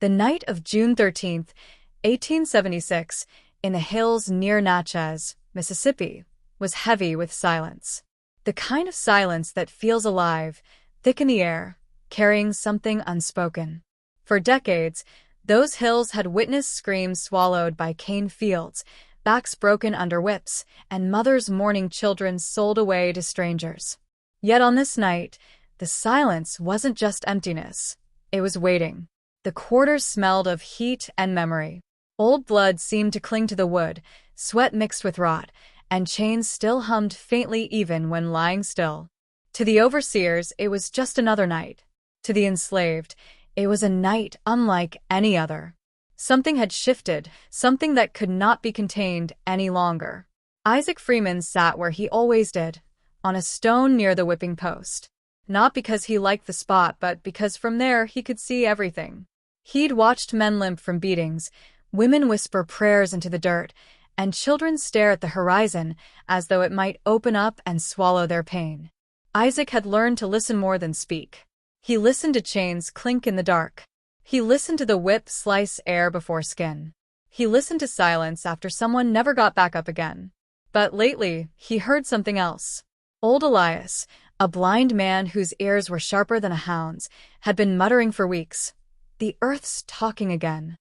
The night of June 13th, 1876, in the hills near Natchez, Mississippi, was heavy with silence. The kind of silence that feels alive, thick in the air, carrying something unspoken. For decades, those hills had witnessed screams swallowed by cane fields, backs broken under whips, and mothers mourning children sold away to strangers. Yet on this night, the silence wasn't just emptiness. It was waiting. The quarters smelled of heat and memory. Old blood seemed to cling to the wood, sweat mixed with rot, and chains still hummed faintly even when lying still. To the overseers, it was just another night. To the enslaved, it was a night unlike any other. Something had shifted, something that could not be contained any longer. Isaac Freeman sat where he always did, on a stone near the whipping post. Not because he liked the spot, but because from there he could see everything. He'd watched men limp from beatings, women whisper prayers into the dirt, and children stare at the horizon as though it might open up and swallow their pain. Isaac had learned to listen more than speak. He listened to chains clink in the dark. He listened to the whip slice air before skin. He listened to silence after someone never got back up again. But lately, he heard something else. Old Elias, a blind man whose ears were sharper than a hound's, had been muttering for weeks. The earth's talking again.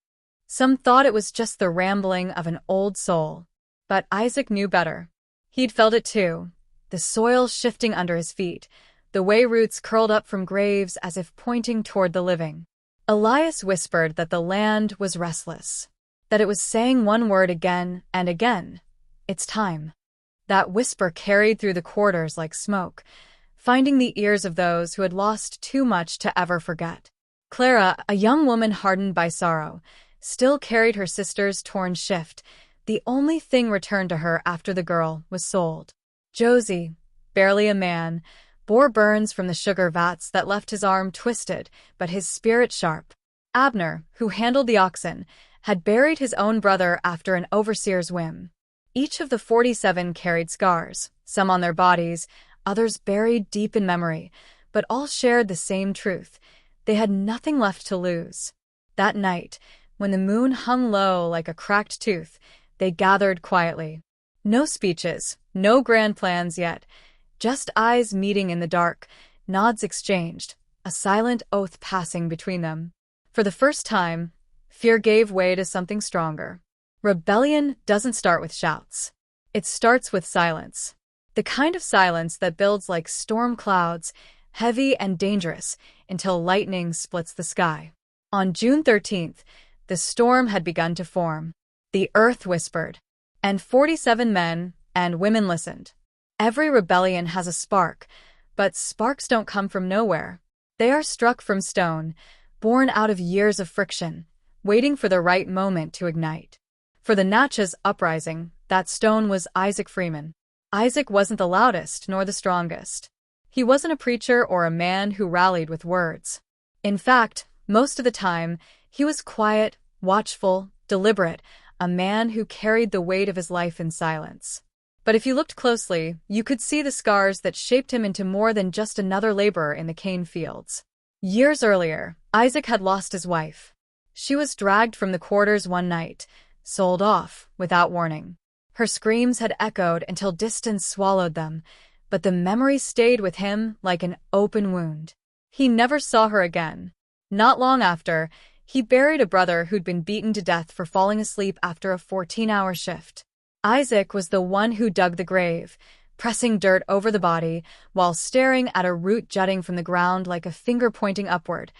Some thought it was just the rambling of an old soul. But Isaac knew better. He'd felt it too. The soil shifting under his feet, the way roots curled up from graves as if pointing toward the living. Elias whispered that the land was restless, that it was saying one word again and again. It's time. That whisper carried through the quarters like smoke, finding the ears of those who had lost too much to ever forget. Clara, a young woman hardened by sorrow, still carried her sister's torn shift. The only thing returned to her after the girl was sold. Josie, barely a man, bore burns from the sugar vats that left his arm twisted, but his spirit sharp. Abner, who handled the oxen, had buried his own brother after an overseer's whim. Each of the 47 carried scars, some on their bodies, others buried deep in memory, but all shared the same truth. They had nothing left to lose. That night, when the moon hung low like a cracked tooth, they gathered quietly. No speeches, no grand plans yet, just eyes meeting in the dark, nods exchanged, a silent oath passing between them. For the first time, fear gave way to something stronger. Rebellion doesn't start with shouts. It starts with silence. The kind of silence that builds like storm clouds, heavy and dangerous, until lightning splits the sky. On June 13th, the storm had begun to form. The earth whispered, and 47 men and women listened. Every rebellion has a spark, but sparks don't come from nowhere. They are struck from stone, born out of years of friction, waiting for the right moment to ignite. For the Natchez uprising, that stone was Isaac Freeman. Isaac wasn't the loudest nor the strongest. He wasn't a preacher or a man who rallied with words. In fact, most of the time, he was quiet, watchful, deliberate, a man who carried the weight of his life in silence. But if you looked closely, you could see the scars that shaped him into more than just another laborer in the cane fields. Years earlier, Isaac had lost his wife. She was dragged from the quarters one night, sold off without warning. Her screams had echoed until distance swallowed them, but the memory stayed with him like an open wound. He never saw her again. Not long after, he buried a brother who'd been beaten to death for falling asleep after a 14-hour shift. Isaac was the one who dug the grave, pressing dirt over the body while staring at a root jutting from the ground like a finger pointing upward,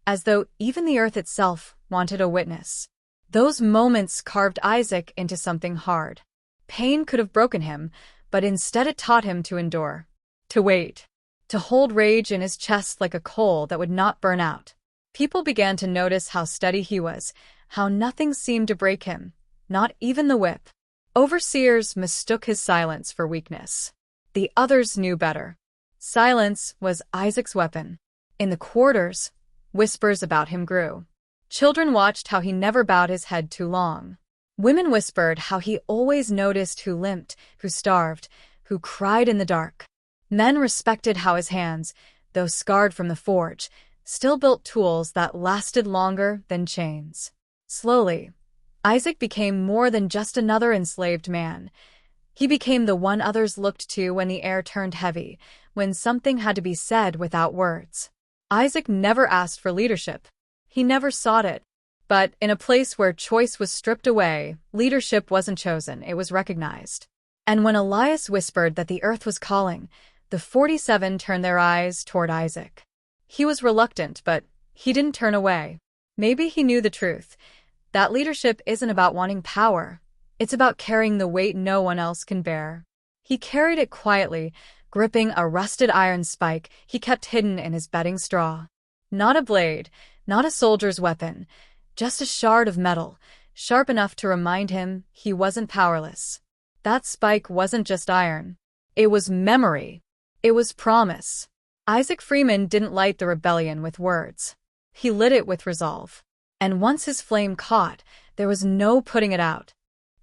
as though even the earth itself wanted a witness. Those moments carved Isaac into something hard. Pain could have broken him, but instead it taught him to endure, to wait, to hold rage in his chest like a coal that would not burn out. People began to notice how steady he was, how nothing seemed to break him, not even the whip. Overseers mistook his silence for weakness. The others knew better. Silence was Isaac's weapon. In the quarters, whispers about him grew. Children watched how he never bowed his head too long. Women whispered how he always noticed who limped, who starved, who cried in the dark. Men respected how his hands, though scarred from the forge, still built tools that lasted longer than chains. Slowly, Isaac became more than just another enslaved man. He became the one others looked to when the air turned heavy, when something had to be said without words. Isaac never asked for leadership. He never sought it. But in a place where choice was stripped away, leadership wasn't chosen, it was recognized. And when Elias whispered that the earth was calling, the 47 turned their eyes toward Isaac. He was reluctant, but he didn't turn away. Maybe he knew the truth, that leadership isn't about wanting power. It's about carrying the weight no one else can bear. He carried it quietly, gripping a rusted iron spike he kept hidden in his bedding straw. Not a blade, not a soldier's weapon, just a shard of metal, sharp enough to remind him he wasn't powerless. That spike wasn't just iron. It was memory. It was promise. Isaac Freeman didn't light the rebellion with words. He lit it with resolve. And once his flame caught, there was no putting it out.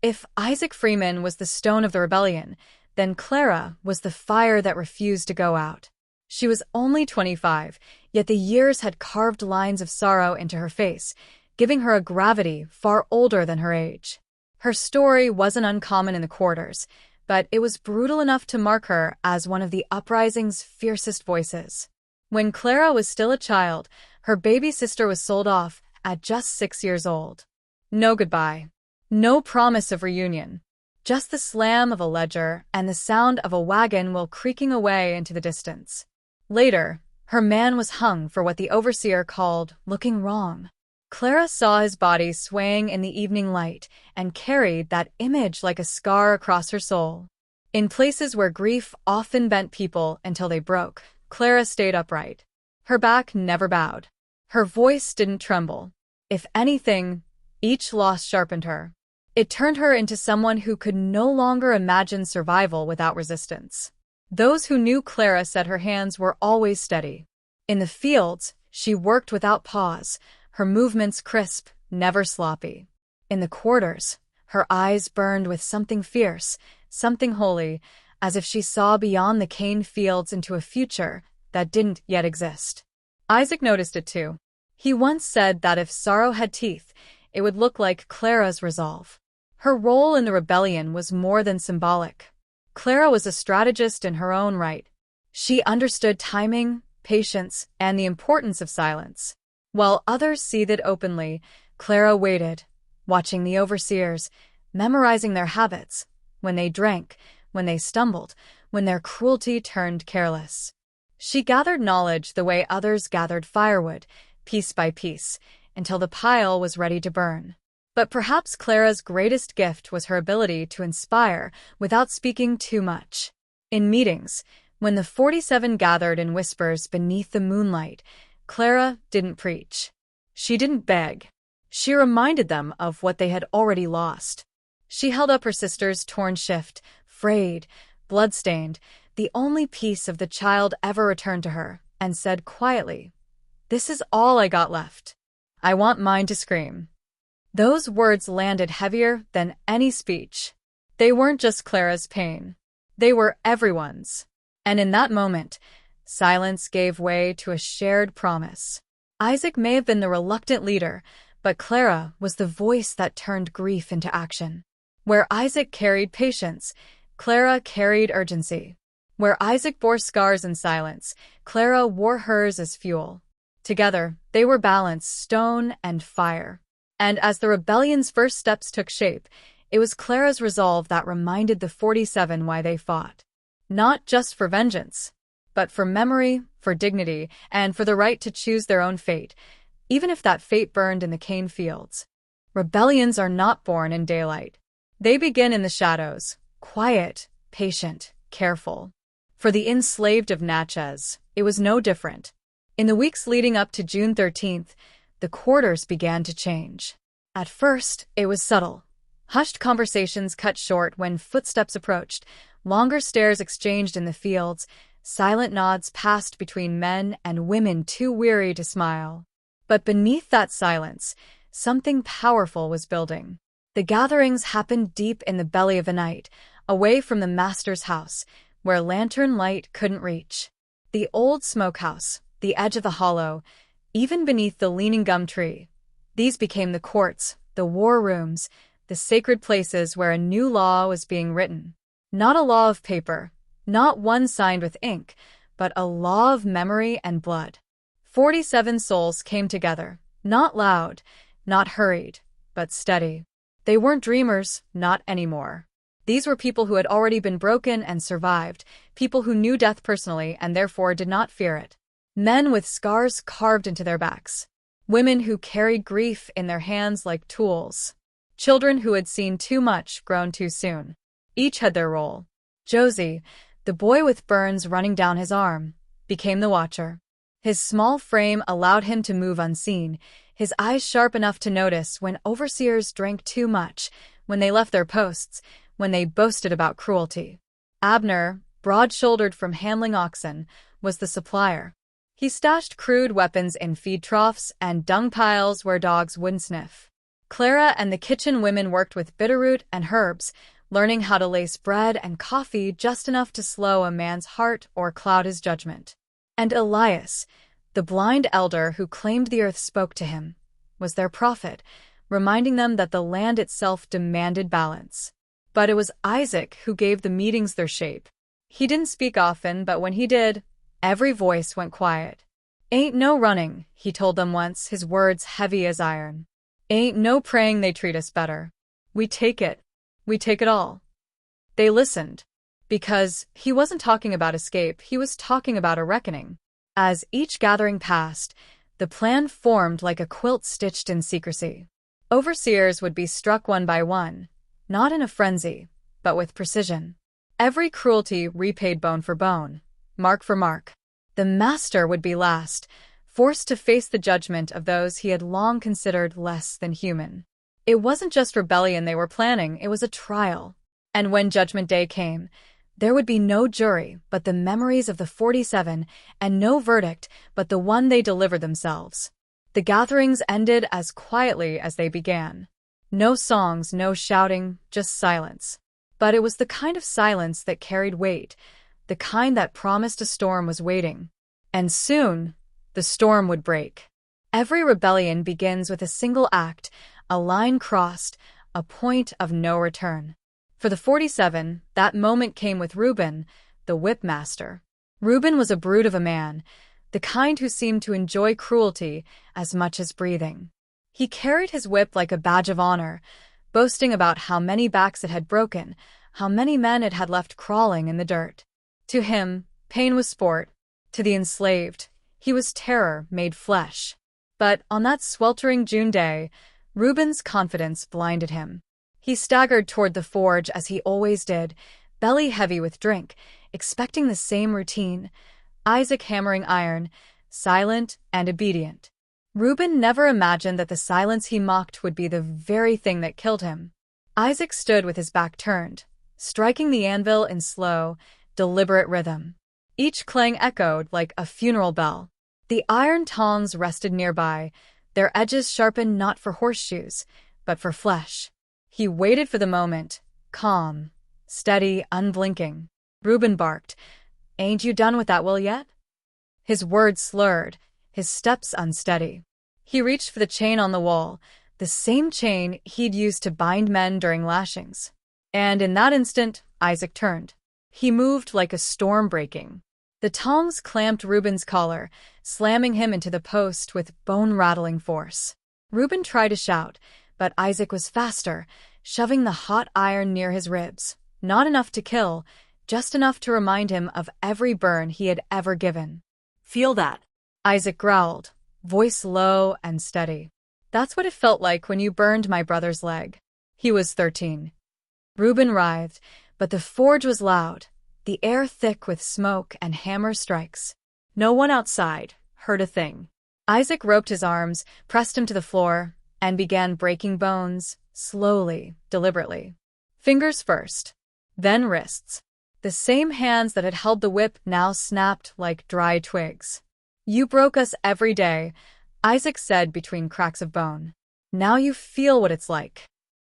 If Isaac Freeman was the stone of the rebellion, then Clara was the fire that refused to go out. She was only 25, yet the years had carved lines of sorrow into her face, giving her a gravity far older than her age. Her story wasn't uncommon in the quarters, but it was brutal enough to mark her as one of the uprising's fiercest voices. When Clara was still a child, her baby sister was sold off at just 6 years old. No goodbye. No promise of reunion. Just the slam of a ledger and the sound of a wagon wheel creaking away into the distance. Later, her man was hung for what the overseer called looking wrong. Clara saw his body swaying in the evening light and carried that image like a scar across her soul. In places where grief often bent people until they broke, Clara stayed upright. Her back never bowed. Her voice didn't tremble. If anything, each loss sharpened her. It turned her into someone who could no longer imagine survival without resistance. Those who knew Clara said her hands were always steady. In the fields, she worked without pause, her movements crisp, never sloppy. In the quarters, her eyes burned with something fierce, something holy, as if she saw beyond the cane fields into a future that didn't yet exist. Isaac noticed it too. He once said that if sorrow had teeth, it would look like Clara's resolve. Her role in the rebellion was more than symbolic. Clara was a strategist in her own right. She understood timing, patience, and the importance of silence. While others seethed openly, Clara waited, watching the overseers, memorizing their habits, when they drank, when they stumbled, when their cruelty turned careless. She gathered knowledge the way others gathered firewood, piece by piece, until the pile was ready to burn. But perhaps Clara's greatest gift was her ability to inspire without speaking too much. In meetings, when the 47 gathered in whispers beneath the moonlight, Clara didn't preach. She didn't beg. She reminded them of what they had already lost. She held up her sister's torn shift, frayed, blood-stained, the only piece of the child ever returned to her, and said quietly, "This is all I got left. I want mine to scream." Those words landed heavier than any speech. They weren't just Clara's pain. They were everyone's. And in that moment, silence gave way to a shared promise. Isaac may have been the reluctant leader, but Clara was the voice that turned grief into action. Where Isaac carried patience, Clara carried urgency. Where Isaac bore scars in silence, Clara wore hers as fuel. Together, they were balance, stone and fire. And as the rebellion's first steps took shape, it was Clara's resolve that reminded the 47 why they fought. Not just for vengeance, but for memory, for dignity, and for the right to choose their own fate, even if that fate burned in the cane fields. Rebellions are not born in daylight. They begin in the shadows, quiet, patient, careful. For the enslaved of Natchez, it was no different. In the weeks leading up to June 13th, the quarters began to change. At first, it was subtle. Hushed conversations cut short when footsteps approached, longer stares exchanged in the fields, silent nods passed between men and women too weary to smile. But beneath that silence, something powerful was building. The gatherings happened deep in the belly of the night, away from the master's house, where lantern light couldn't reach. The old smokehouse, the edge of the hollow, even beneath the leaning gum tree. These became the courts, the war rooms, the sacred places where a new law was being written. Not a law of paper, not one signed with ink, but a law of memory and blood. 47 souls came together, not loud, not hurried, but steady. They weren't dreamers, not anymore. These were people who had already been broken and survived, people who knew death personally and therefore did not fear it. Men with scars carved into their backs. Women who carried grief in their hands like tools. Children who had seen too much grown too soon. Each had their role. Josie, the boy with burns running down his arm, became the watcher. His small frame allowed him to move unseen, his eyes sharp enough to notice when overseers drank too much, when they left their posts, when they boasted about cruelty. Abner, broad-shouldered from handling oxen, was the supplier. He stashed crude weapons in feed troughs and dung piles where dogs wouldn't sniff. Clara and the kitchen women worked with bitterroot and herbs, learning how to lace bread and coffee just enough to slow a man's heart or cloud his judgment. And Elias, the blind elder who claimed the earth spoke to him, was their prophet, reminding them that the land itself demanded balance. But it was Isaac who gave the meetings their shape. He didn't speak often, but when he did, every voice went quiet. "Ain't no running," he told them once, his words heavy as iron. "Ain't no praying they treat us better. We take it. We take it all." They listened. Because he wasn't talking about escape, he was talking about a reckoning. As each gathering passed, the plan formed like a quilt stitched in secrecy. Overseers would be struck one by one, not in a frenzy, but with precision. Every cruelty repaid bone for bone, mark for mark. The master would be last, forced to face the judgment of those he had long considered less than human. It wasn't just rebellion they were planning, it was a trial. And when Judgment Day came, there would be no jury but the memories of the 47, and no verdict but the one they delivered themselves. The gatherings ended as quietly as they began. No songs, no shouting, just silence. But it was the kind of silence that carried weight, the kind that promised a storm was waiting. And soon, the storm would break. Every rebellion begins with a single act, a line crossed, a point of no return. For the 47, that moment came with Reuben, the whipmaster. Reuben was a brute of a man, the kind who seemed to enjoy cruelty as much as breathing. He carried his whip like a badge of honor, boasting about how many backs it had broken, how many men it had left crawling in the dirt. To him, pain was sport. To the enslaved, he was terror made flesh. But on that sweltering June day, Reuben's confidence blinded him. He staggered toward the forge as he always did, belly heavy with drink, expecting the same routine. Isaac hammering iron, silent and obedient. Reuben never imagined that the silence he mocked would be the very thing that killed him. Isaac stood with his back turned, striking the anvil in slow, deliberate rhythm. Each clang echoed like a funeral bell. The iron tongs rested nearby, their edges sharpened not for horseshoes, but for flesh. He waited for the moment, calm, steady, unblinking. Reuben barked, "Ain't you done with that will yet?" His words slurred, his steps unsteady. He reached for the chain on the wall, the same chain he'd used to bind men during lashings. And in that instant, Isaac turned. He moved like a storm breaking. The tongs clamped Reuben's collar, slamming him into the post with bone-rattling force. Reuben tried to shout, but Isaac was faster, shoving the hot iron near his ribs. Not enough to kill, just enough to remind him of every burn he had ever given. "Feel that?" Isaac growled, voice low and steady. "That's what it felt like when you burned my brother's leg." He was 13. Reuben writhed, but the forge was loud, the air thick with smoke and hammer strikes. No one outside heard a thing. Isaac roped his arms, pressed him to the floor, and began breaking bones, slowly, deliberately. Fingers first, then wrists. The same hands that had held the whip now snapped like dry twigs. "You broke us every day," Isaac said between cracks of bone. "Now you feel what it's like."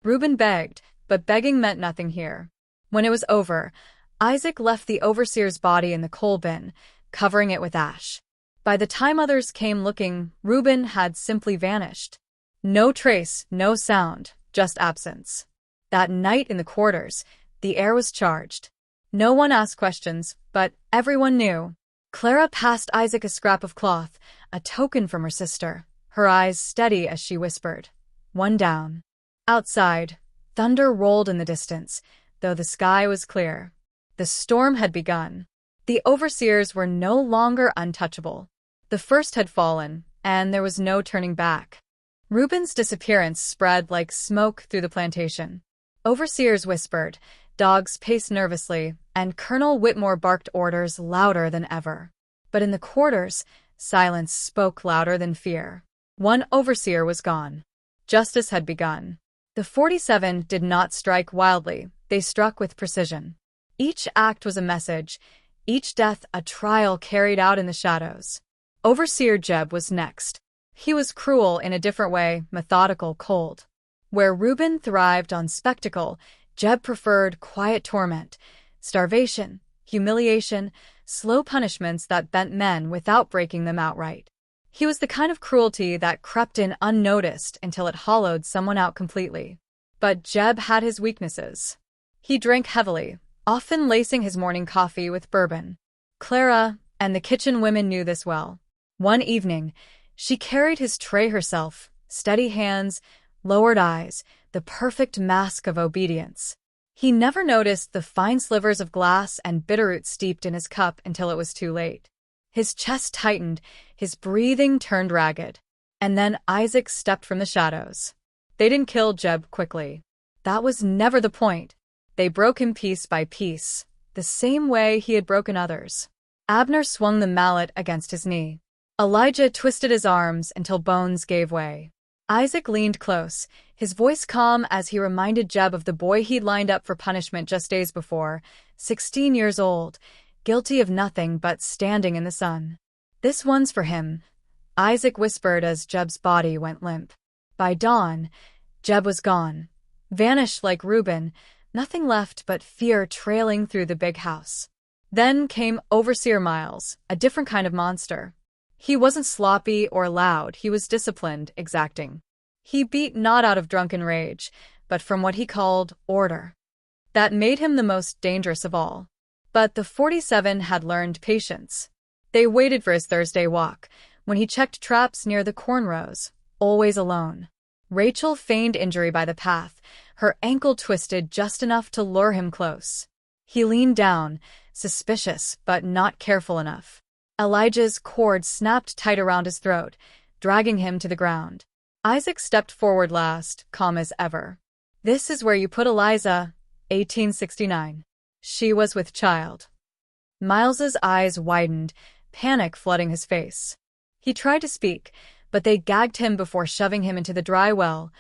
Reuben begged, but begging meant nothing here. When it was over, Isaac left the overseer's body in the coal bin, covering it with ash. By the time others came looking, Reuben had simply vanished. No trace, no sound, just absence. That night in the quarters, the air was charged. No one asked questions, but everyone knew. Clara passed Isaac a scrap of cloth, a token from her sister, her eyes steady as she whispered, "One down." Outside, thunder rolled in the distance, though the sky was clear. The storm had begun. The overseers were no longer untouchable. The first had fallen, and there was no turning back. Reuben's disappearance spread like smoke through the plantation. Overseers whispered, dogs paced nervously, and Colonel Whitmore barked orders louder than ever. But in the quarters, silence spoke louder than fear. One overseer was gone. Justice had begun. The 47 did not strike wildly, they struck with precision. Each act was a message, each death a trial carried out in the shadows. Overseer Jeb was next. He was cruel in a different way, methodical, cold. Where Reuben thrived on spectacle, Jeb preferred quiet torment, starvation, humiliation, slow punishments that bent men without breaking them outright. He was the kind of cruelty that crept in unnoticed until it hollowed someone out completely. But Jeb had his weaknesses. He drank heavily, often lacing his morning coffee with bourbon. Clara and the kitchen women knew this well. One evening, she carried his tray herself, steady hands, lowered eyes, the perfect mask of obedience. He never noticed the fine slivers of glass and bitterroot steeped in his cup until it was too late. His chest tightened, his breathing turned ragged. And then Isaac stepped from the shadows. They didn't kill Jeb quickly. That was never the point. They broke him piece by piece, the same way he had broken others. Abner swung the mallet against his knee. Elijah twisted his arms until bones gave way. Isaac leaned close, his voice calm as he reminded Jeb of the boy he'd lined up for punishment just days before, 16 years old, guilty of nothing but standing in the sun. "This one's for him," Isaac whispered as Jeb's body went limp. By dawn, Jeb was gone. Vanished like Reuben, nothing left but fear trailing through the big house. Then came Overseer Miles, a different kind of monster. He wasn't sloppy or loud, he was disciplined, exacting. He beat not out of drunken rage, but from what he called order. That made him the most dangerous of all. But the 47 had learned patience. They waited for his Thursday walk, when he checked traps near the corn rows, always alone. Rachel feigned injury by the path, her ankle twisted just enough to lure him close. He leaned down, suspicious but not careful enough. Elijah's cord snapped tight around his throat, dragging him to the ground. Isaac stepped forward last, calm as ever. "This is where you put Eliza," 1869. She was with child. Miles's eyes widened, panic flooding his face. He tried to speak, but they gagged him before shoving him into the dry well,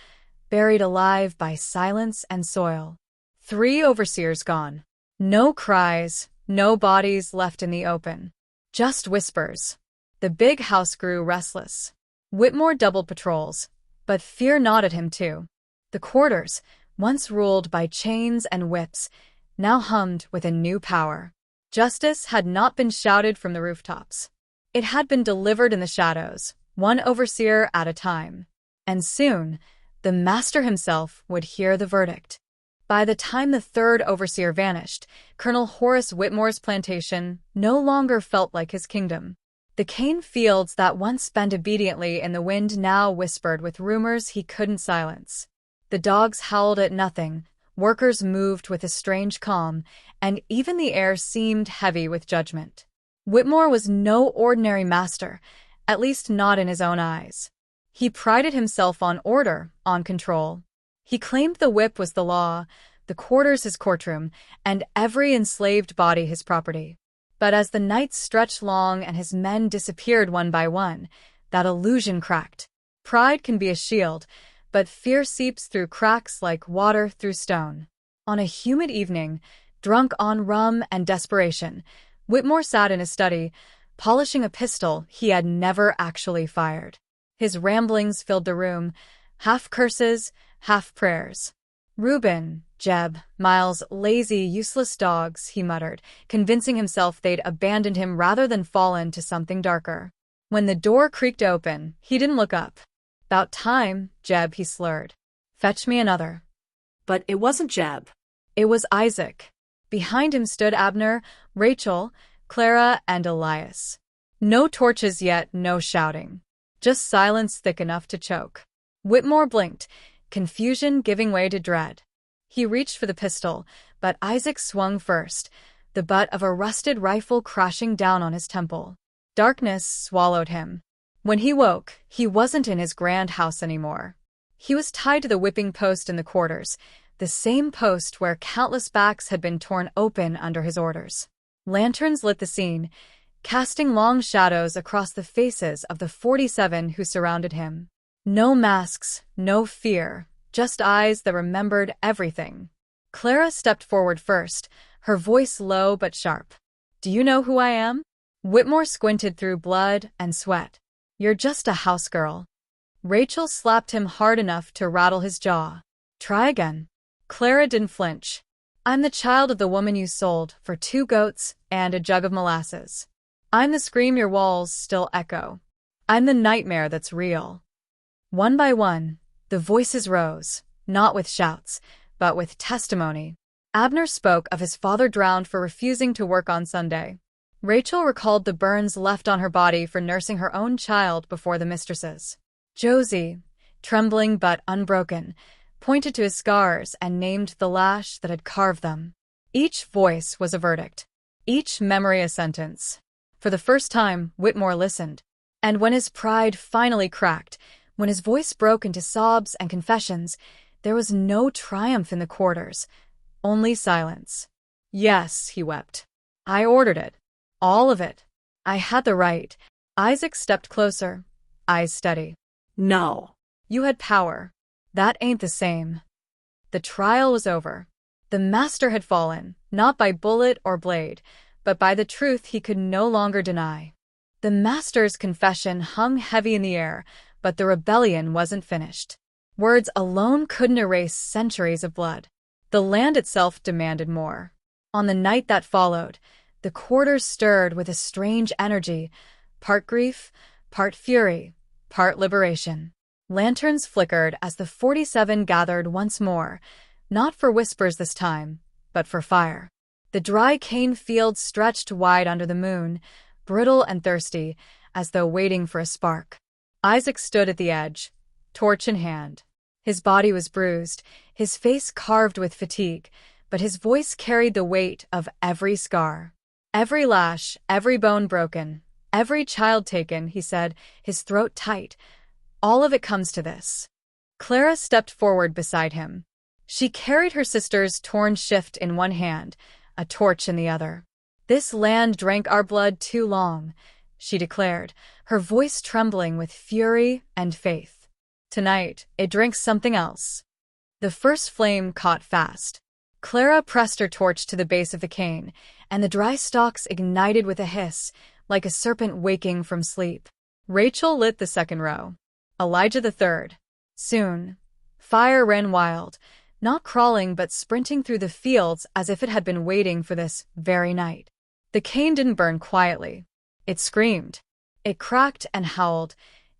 buried alive by silence and soil. 3 overseers gone. No cries, no bodies left in the open. Just whispers. The big house grew restless. Whitmore doubled patrols, but fear gnawed him too. The quarters, once ruled by chains and whips, now hummed with a new power. Justice had not been shouted from the rooftops. It had been delivered in the shadows, one overseer at a time. And soon, the master himself would hear the verdict. By the time the 3rd overseer vanished, Colonel Horace Whitmore's plantation no longer felt like his kingdom. The cane fields that once bent obediently in the wind now whispered with rumors he couldn't silence. The dogs howled at nothing, workers moved with a strange calm, and even the air seemed heavy with judgment. Whitmore was no ordinary master, at least not in his own eyes. He prided himself on order, on control. He claimed the whip was the law, the quarters his courtroom, and every enslaved body his property. But as the nights stretched long and his men disappeared one by one, that illusion cracked. Pride can be a shield, but fear seeps through cracks like water through stone. On a humid evening, drunk on rum and desperation, Whitmore sat in his study, polishing a pistol he had never actually fired. His ramblings filled the room, half curses, half prayers. "Reuben, Jeb, Miles, lazy, useless dogs," he muttered, convincing himself they'd abandoned him rather than fallen to something darker. When the door creaked open, he didn't look up. "About time, Jeb," he slurred. "Fetch me another." But it wasn't Jeb. It was Isaac. Behind him stood Abner, Rachel, Clara, and Elias. No torches yet, no shouting. Just silence thick enough to choke. Whitmore blinked, confusion giving way to dread. He reached for the pistol, but Isaac swung first, the butt of a rusted rifle crashing down on his temple. Darkness swallowed him. When he woke, he wasn't in his grand house anymore. He was tied to the whipping post in the quarters, the same post where countless backs had been torn open under his orders. Lanterns lit the scene, casting long shadows across the faces of the 47 who surrounded him. No masks, no fear, just eyes that remembered everything. Clara stepped forward first, her voice low but sharp. "Do you know who I am?" Whitmore squinted through blood and sweat. "You're just a house girl." Rachel slapped him hard enough to rattle his jaw. "Try again." Clara didn't flinch. "I'm the child of the woman you sold for 2 goats and a jug of molasses. I'm the scream your walls still echo. I'm the nightmare that's real." One by one, the voices rose, not with shouts, but with testimony. Abner spoke of his father drowned for refusing to work on Sunday. Rachel recalled the burns left on her body for nursing her own child before the mistresses. Josie, trembling but unbroken, pointed to his scars and named the lash that had carved them. Each voice was a verdict, each memory a sentence. For the first time, Whitmore listened. And when his pride finally cracked, when his voice broke into sobs and confessions, there was no triumph in the quarters, only silence. "Yes," he wept. "I ordered it. All of it. I had the right." Isaac stepped closer, eyes steady. "No." "You had power. That ain't the same." The trial was over. The master had fallen, not by bullet or blade, but by the truth he could no longer deny. The master's confession hung heavy in the air, but the rebellion wasn't finished. Words alone couldn't erase centuries of blood. The land itself demanded more. On the night that followed, the quarters stirred with a strange energy, part grief, part fury, part liberation. Lanterns flickered as the 47 gathered once more, not for whispers this time, but for fire. The dry cane fields stretched wide under the moon, brittle and thirsty, as though waiting for a spark. Isaac stood at the edge, torch in hand. His body was bruised, his face carved with fatigue, but his voice carried the weight of every scar. "Every lash, every bone broken, every child taken," he said, his throat tight. "All of it comes to this." Clara stepped forward beside him. She carried her sister's torn shift in one hand, a torch in the other. "This land drank our blood too long," she declared, her voice trembling with fury and faith. "Tonight, it drinks something else." The first flame caught fast. Clara pressed her torch to the base of the cane, and the dry stalks ignited with a hiss, like a serpent waking from sleep. Rachel lit the second row. Elijah the third. Soon, fire ran wild, not crawling but sprinting through the fields as if it had been waiting for this very night. The cane didn't burn quietly. It screamed. It cracked and howled,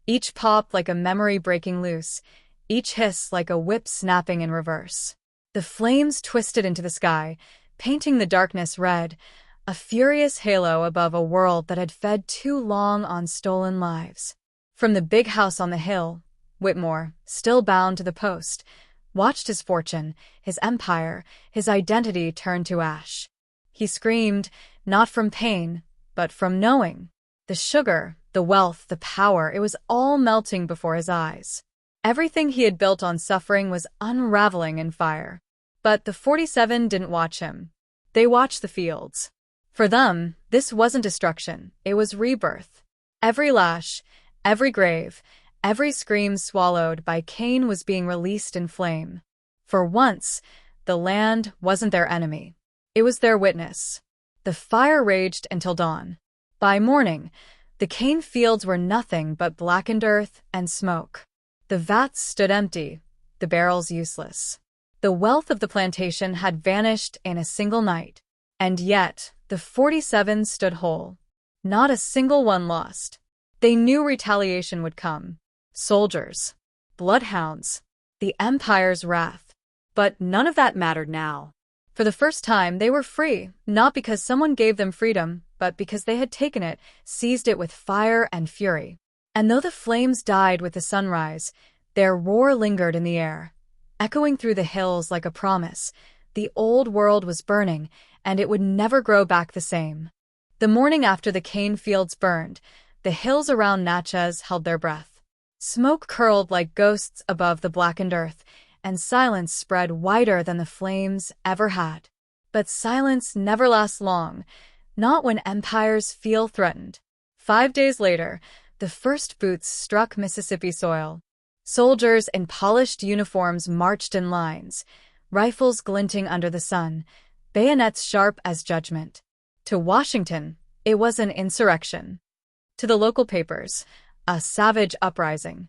each pop like a memory breaking loose, each hiss like a whip snapping in reverse. The flames twisted into the sky, painting the darkness red, a furious halo above a world that had fed too long on stolen lives. From the big house on the hill, Whitmore, still bound to the post, watched his fortune, his empire, his identity turn to ash. He screamed, not from pain, but from knowing. The sugar, the wealth, the power, it was all melting before his eyes. Everything he had built on suffering was unraveling in fire. But the 47 didn't watch him. They watched the fields. For them, this wasn't destruction, it was rebirth. Every lash, every grave, every scream swallowed by Cain was being released in flame. For once, the land wasn't their enemy. It was their witness. The fire raged until dawn. By morning, the cane fields were nothing but blackened earth and smoke. The vats stood empty, the barrels useless. The wealth of the plantation had vanished in a single night. And yet, the 47 stood whole. Not a single one lost. They knew retaliation would come. Soldiers. Bloodhounds. The Empire's wrath. But none of that mattered now. For the first time, they were free, not because someone gave them freedom, but because they had taken it, seized it with fire and fury. And though the flames died with the sunrise, their roar lingered in the air, echoing through the hills like a promise. The old world was burning, and it would never grow back the same. The morning after the cane fields burned, the hills around Natchez held their breath. Smoke curled like ghosts above the blackened earth, and silence spread wider than the flames ever had. But silence never lasts long, not when empires feel threatened. 5 days later, the first boots struck Mississippi soil. Soldiers in polished uniforms marched in lines, rifles glinting under the sun, bayonets sharp as judgment. To Washington, it was an insurrection. To the local papers, a savage uprising.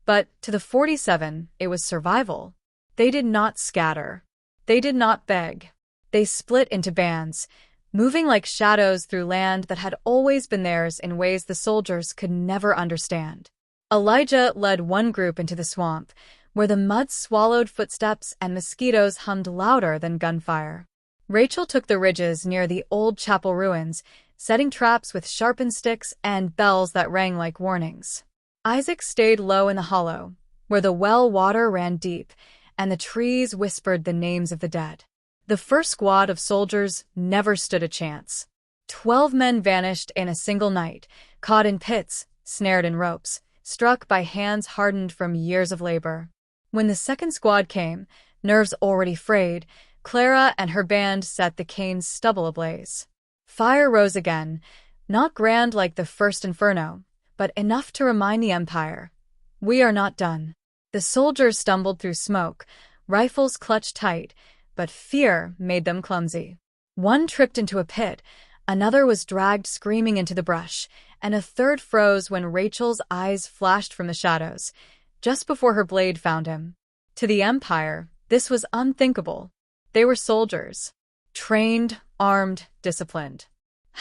But to the 47, it was survival. They did not scatter. They did not beg. They split into bands, moving like shadows through land that had always been theirs in ways the soldiers could never understand. Elijah led one group into the swamp, where the mud swallowed footsteps and mosquitoes hummed louder than gunfire. Rachel took the ridges near the old chapel ruins, setting traps with sharpened sticks and bells that rang like warnings. Isaac stayed low in the hollow, where the well water ran deep, and the trees whispered the names of the dead. The first squad of soldiers never stood a chance. 12 men vanished in a single night, caught in pits, snared in ropes, struck by hands hardened from years of labor. When the second squad came, nerves already frayed, Clara and her band set the cane's stubble ablaze. Fire rose again, not grand like the first inferno, but enough to remind the Empire, "We are not done." The soldiers stumbled through smoke, rifles clutched tight, but fear made them clumsy. One tripped into a pit, another was dragged screaming into the brush, and a third froze when Rachel's eyes flashed from the shadows, just before her blade found him. To the Empire, this was unthinkable. They were soldiers. Trained, armed, disciplined.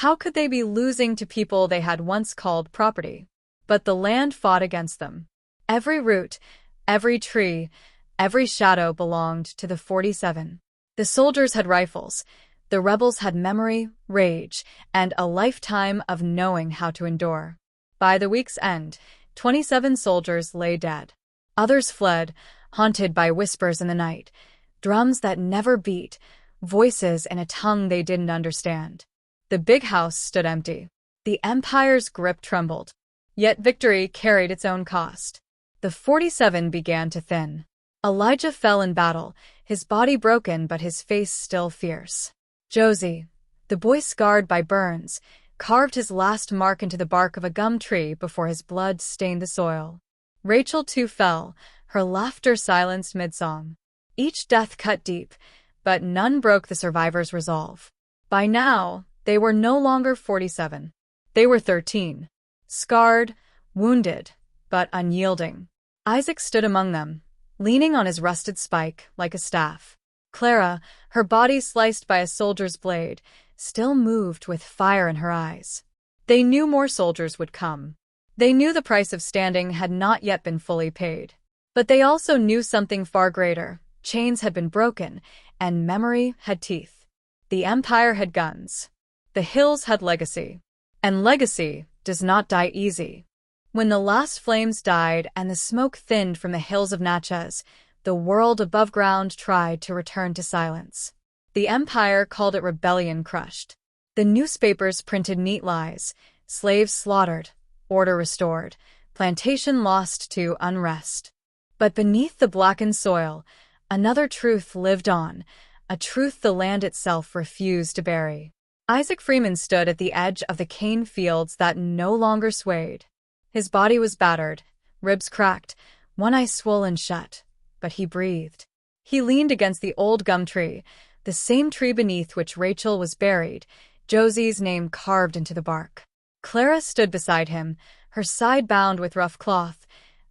How could they be losing to people they had once called property? But the land fought against them. Every root, every tree, every shadow belonged to the 47. The soldiers had rifles. The rebels had memory, rage, and a lifetime of knowing how to endure. By the week's end, 27 soldiers lay dead. Others fled, haunted by whispers in the night, drums that never beat, voices in a tongue they didn't understand. The big house stood empty. The Empire's grip trembled. Yet victory carried its own cost. The 47 began to thin. Elijah fell in battle, his body broken but his face still fierce. Josie, the boy scarred by burns, carved his last mark into the bark of a gum tree before his blood stained the soil. Rachel too fell, her laughter silenced mid-song. Each death cut deep, but none broke the survivors' resolve. By now, they were no longer 47. They were 13. Scarred, wounded, but unyielding. Isaac stood among them, leaning on his rusted spike like a staff. Clara, her body sliced by a soldier's blade, still moved with fire in her eyes. They knew more soldiers would come. They knew the price of standing had not yet been fully paid. But they also knew something far greater. Chains had been broken, and memory had teeth. The Empire had guns. The hills had legacy. And legacy does not die easy. When the last flames died and the smoke thinned from the hills of Natchez, the world above ground tried to return to silence. The Empire called it rebellion crushed. The newspapers printed neat lies: slaves slaughtered, order restored, plantation lost to unrest. But beneath the blackened soil, another truth lived on, a truth the land itself refused to bury. Isaac Freeman stood at the edge of the cane fields that no longer swayed. His body was battered, ribs cracked, one eye swollen shut, but he breathed. He leaned against the old gum tree, the same tree beneath which Rachel was buried, Josie's name carved into the bark. Clara stood beside him, her side bound with rough cloth,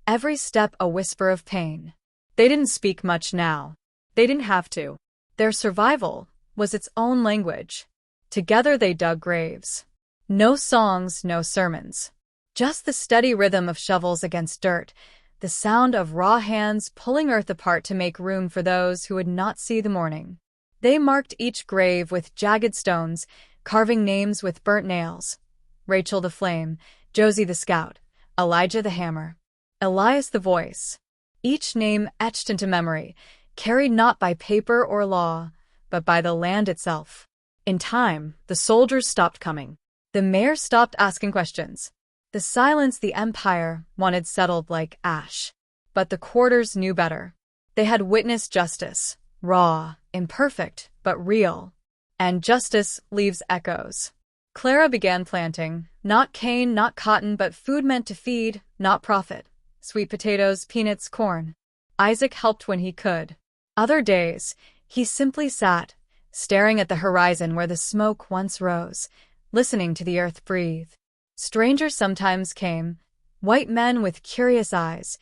every step a whisper of pain. They didn't speak much now. They didn't have to. Their survival was its own language. Together they dug graves. No songs, no sermons. Just the steady rhythm of shovels against dirt, the sound of raw hands pulling earth apart to make room for those who would not see the morning. They marked each grave with jagged stones, carving names with burnt nails. Rachel the Flame, Josie the Scout, Elijah the Hammer, Elias the Voice. Each name etched into memory, carried not by paper or law, but by the land itself. In time, the soldiers stopped coming. The mayor stopped asking questions. The silence the empire wanted settled like ash. But the quarters knew better. They had witnessed justice, raw, imperfect, but real. And justice leaves echoes. Clara began planting, not cane, not cotton, but food meant to feed, not profit. Sweet potatoes, peanuts, corn. Isaac helped when he could. Other days, he simply sat, staring at the horizon where the smoke once rose, listening to the earth breathe. Strangers sometimes came, white men with curious eyes,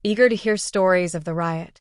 eager to hear stories of the riot.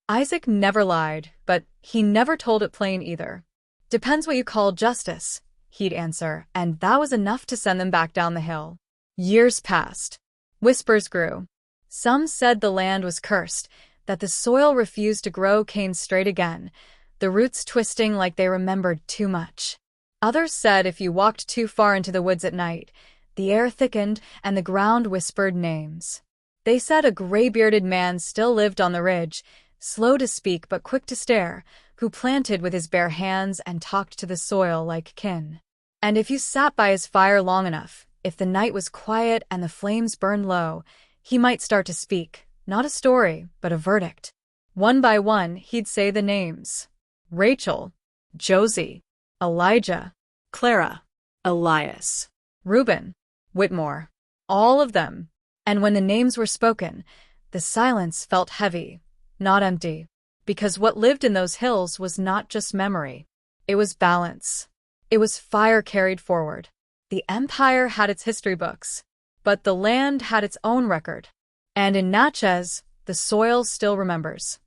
Isaac never lied, but he never told it plain either. Depends what you call justice, he'd answer, and that was enough to send them back down the hill. Years passed. Whispers grew. Some said the land was cursed, that the soil refused to grow cane straight again, the roots twisting like they remembered too much. Others said if you walked too far into the woods at night, the air thickened and the ground whispered names. They said a gray-bearded man still lived on the ridge, slow to speak but quick to stare, who planted with his bare hands and talked to the soil like kin. And if you sat by his fire long enough, if the night was quiet and the flames burned low, he might start to speak, not a story, but a verdict. One by one, he'd say the names. Rachel, Josie, Elijah, Clara, Elias, Reuben, Whitmore, all of them. And when the names were spoken, the silence felt heavy, not empty, because what lived in those hills was not just memory. It was balance. It was fire carried forward. The empire had its history books, but the land had its own record. And in Natchez, the soil still remembers.